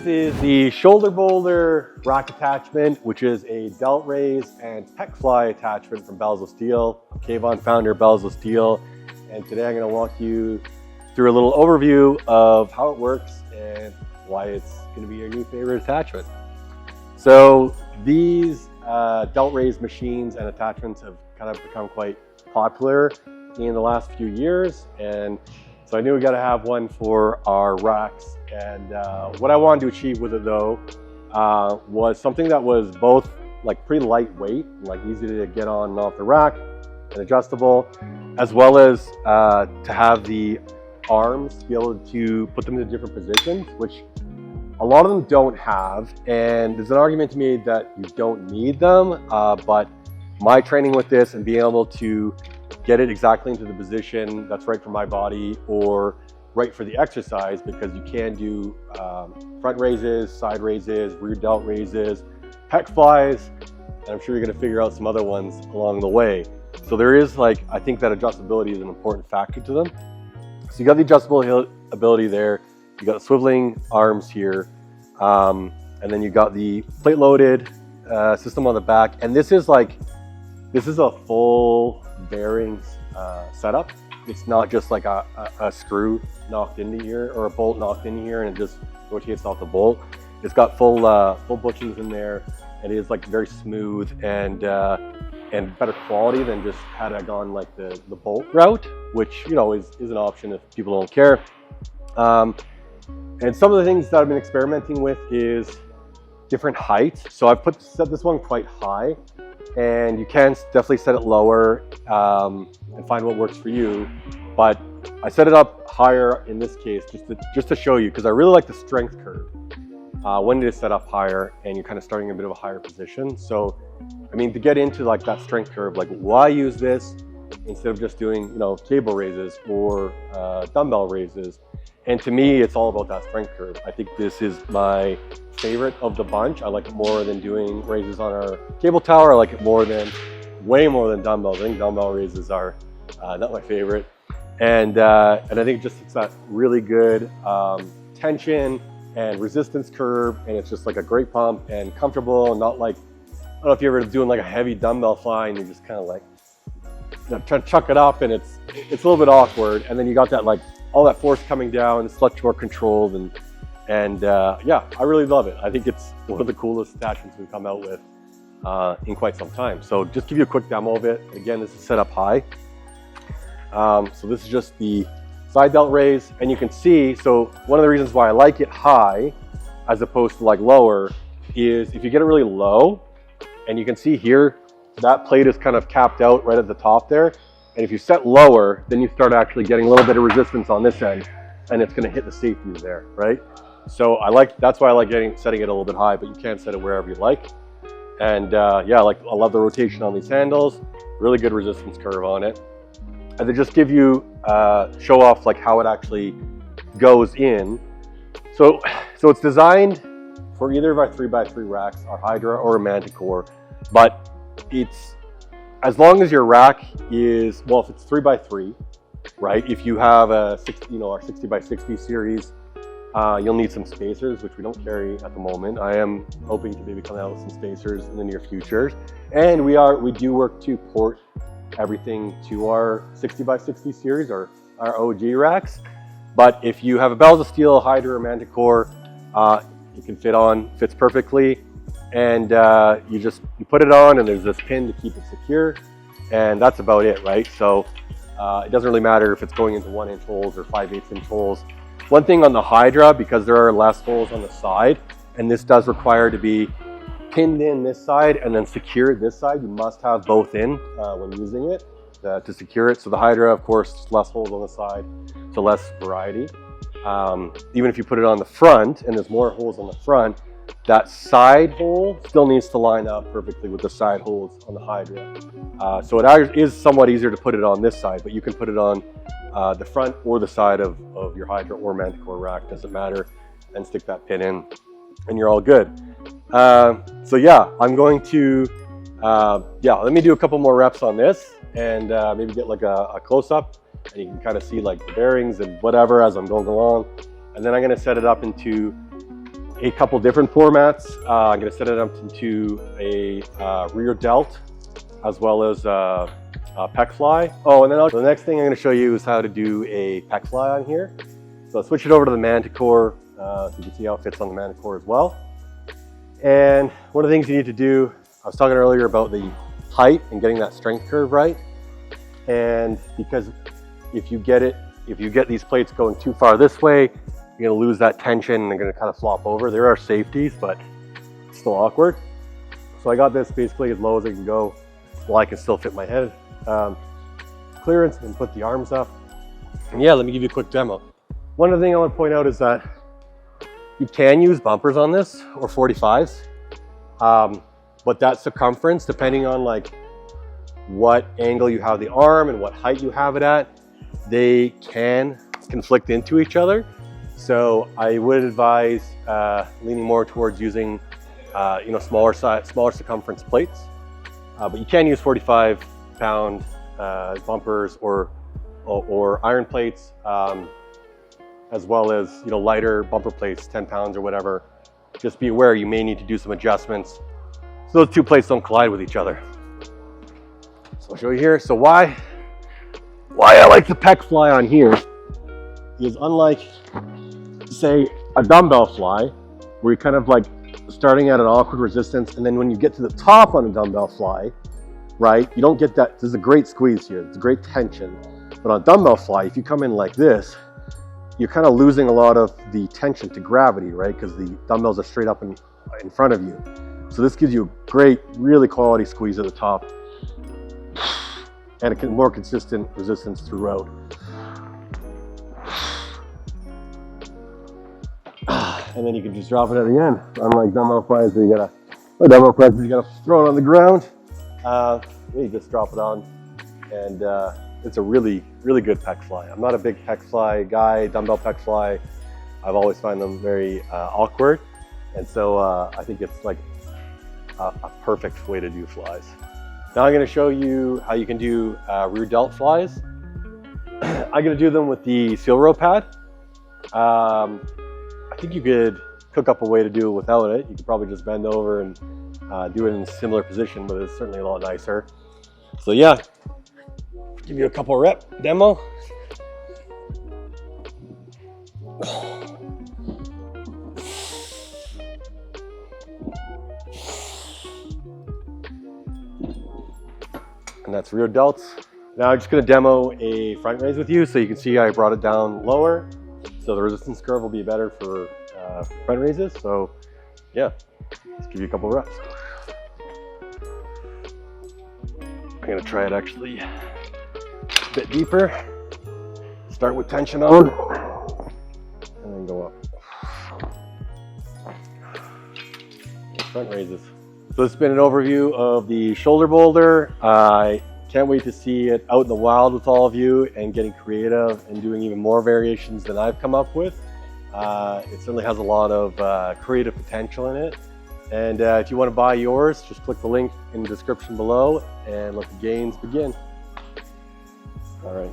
This is the Shoulder Boulder rack attachment, which is a Delt Raise and Pec Fly attachment from Bells of Steel. I'm Kayvon, founder of Bells of Steel, and today I'm going to walk you through a little overview of how it works and why it's going to be your new favorite attachment. So these Delt Raise machines and attachments have kind of become quite popular in the last few years, and so I knew we got to have one for our racks. And what I wanted to achieve with it though was something that was both like pretty lightweight, like easy to get on and off the rack and adjustable, as well as to have the arms to be able to put them in different positions, which a lot of them don't have. And there's an argument to me that you don't need them, but my training with this and being able to get it exactly into the position that's right for my body or right for the exercise, because you can do front raises, side raises, rear delt raises, pec flies, and I'm sure you're going to figure out some other ones along the way. So there is, like, I think that adjustability is an important factor to them. So you got the adjustable ability there, you got the swiveling arms here, and then you got the plate loaded system on the back, and this is a full bearings setup. It's not just like a screw knocked into here or a bolt knocked in here and it just rotates off the bolt. It's got full bushings in there, and it is like very smooth and better quality than just had I gone like the bolt route, which, you know, is an option if people don't care. And some of the things that I've been experimenting with is different heights. So I've set this one quite high, and you can definitely set it lower and find what works for you. But I set it up higher in this case just to show you, because I really like the strength curve when it is set up higher and you're kind of starting a bit of a higher position. So, I mean, to get into like that strength curve, like why use this instead of just doing, you know, cable raises or dumbbell raises? And to me, it's all about that strength curve. I think this is my favorite of the bunch. I like it more than doing raises on our cable tower. I like it way more than dumbbells. I think dumbbell raises are not my favorite. And I think just it's that really good tension and resistance curve, and it's just like a great pump and comfortable, and not like, I don't know if you're ever doing like a heavy dumbbell fly and you're just kind of like, you know, trying to chuck it up, and it's a little bit awkward. And then you got that, like, all that force coming down, it's much more controlled, and yeah, I really love it. I think it's one of the coolest attachments we've come out with in quite some time. So just give you a quick demo of it. Again, this is set up high. So this is just the side delt raise, and you can see, so one of the reasons why I like it high as opposed to like lower is if you get it really low, and you can see here, that plate is kind of capped out right at the top there. And if you set lower, then you start actually getting a little bit of resistance on this end, and it's going to hit the safety there, right? So that's why I like setting it a little bit high, but you can set it wherever you like. And yeah, I love the rotation on these handles, really good resistance curve on it. And they just give you, show off like how it actually goes in. So it's designed for either of our 3x3 racks, our Hydra or a Manticore, but it's, as long as your rack is, well, if it's 3x3, right? If you have a 60, you know, our 60x60 series, you'll need some spacers, which we don't carry at the moment. I am hoping to maybe come out with some spacers in the near future. And we do work to port everything to our 60x60 series, or our OG racks. But if you have a Bells of Steel, Hydra, or Manticore, it can fits perfectly. And you put it on, and there's this pin to keep it secure, and that's about it, right? So it doesn't really matter if it's going into 1-inch holes or 5/8 inch holes. One thing on the Hydra, because there are less holes on the side, and this does require to be pinned in this side and then secured this side, you must have both in when using it to secure it. So the Hydra, of course, less holes on the side, so less variety. Even if you put it on the front and there's more holes on the front, that side hole still needs to line up perfectly with the side holes on the Hydra. So it is somewhat easier to put it on this side, but you can put it on the front or the side of your Hydra or Manticore rack, doesn't matter, and stick that pin in, and you're all good. So yeah, I'm going to, let me do a couple more reps on this, and maybe get like a close-up, and you can kind of see like the bearings and whatever as I'm going along. And then I'm going to set it up into a couple different formats. I'm going to set it up into a rear delt as well as a Pec Fly. Oh, and then the next thing I'm going to show you is how to do a Pec Fly on here. So I'll switch it over to the Manticore so you can see how it fits on the Manticore as well. And one of the things you need to do, I was talking earlier about the height and getting that strength curve right. And because if you get these plates going too far this way, you're going to lose that tension and they're going to kind of flop over. There are safeties, but it's still awkward. So I got this basically as low as I can go while I can still fit my head clearance and put the arms up. And yeah, let me give you a quick demo. One other thing I want to point out is that you can use bumpers on this or 45s, but that circumference, depending on like what angle you have the arm and what height you have it at, they can conflict into each other. So I would advise leaning more towards using smaller circumference plates, but you can use 45-pound bumpers or iron plates, as well as lighter bumper plates, 10 pounds or whatever. Just be aware you may need to do some adjustments so those two plates don't collide with each other. So I'll show you here. So why I like the Pec Fly on here is, unlike say a dumbbell fly where you're kind of like starting at an awkward resistance, and then when you get to the top on a dumbbell fly, right, you don't get that. There's a great squeeze here, it's a great tension. But on a dumbbell fly, if you come in like this, you're kind of losing a lot of the tension to gravity, right? Because the dumbbells are straight up in front of you. So this gives you a great, really quality squeeze at the top and a more consistent resistance throughout. And then you can just drop it at the end. Unlike dumbbell flies where dumbbell presses, you gotta throw it on the ground. You just drop it on, and it's a really, really good Pec Fly. I'm not a big Pec Fly guy, dumbbell Pec Fly. I've always found them very awkward, and so I think it's like a perfect way to do flies. Now I'm going to show you how you can do rear delt flies. I'm going to do them with the seal row pad. I think you could cook up a way to do it without it. You could probably just bend over and do it in a similar position, but it's certainly a lot nicer. So yeah, give you a couple rep demo. And that's rear delts. Now I'm just going to demo a front raise with you so you can see I brought it down lower. So the resistance curve will be better for front raises. So yeah, let's give you a couple reps. I'm going to try it actually a bit deeper. Start with tension on and then go up. Front raises. So this has been an overview of the shoulder boulder. I can't wait to see it out in the wild with all of you and getting creative and doing even more variations than I've come up with. It certainly has a lot of creative potential in it. And if you want to buy yours, just click the link in the description below and let the gains begin. All right.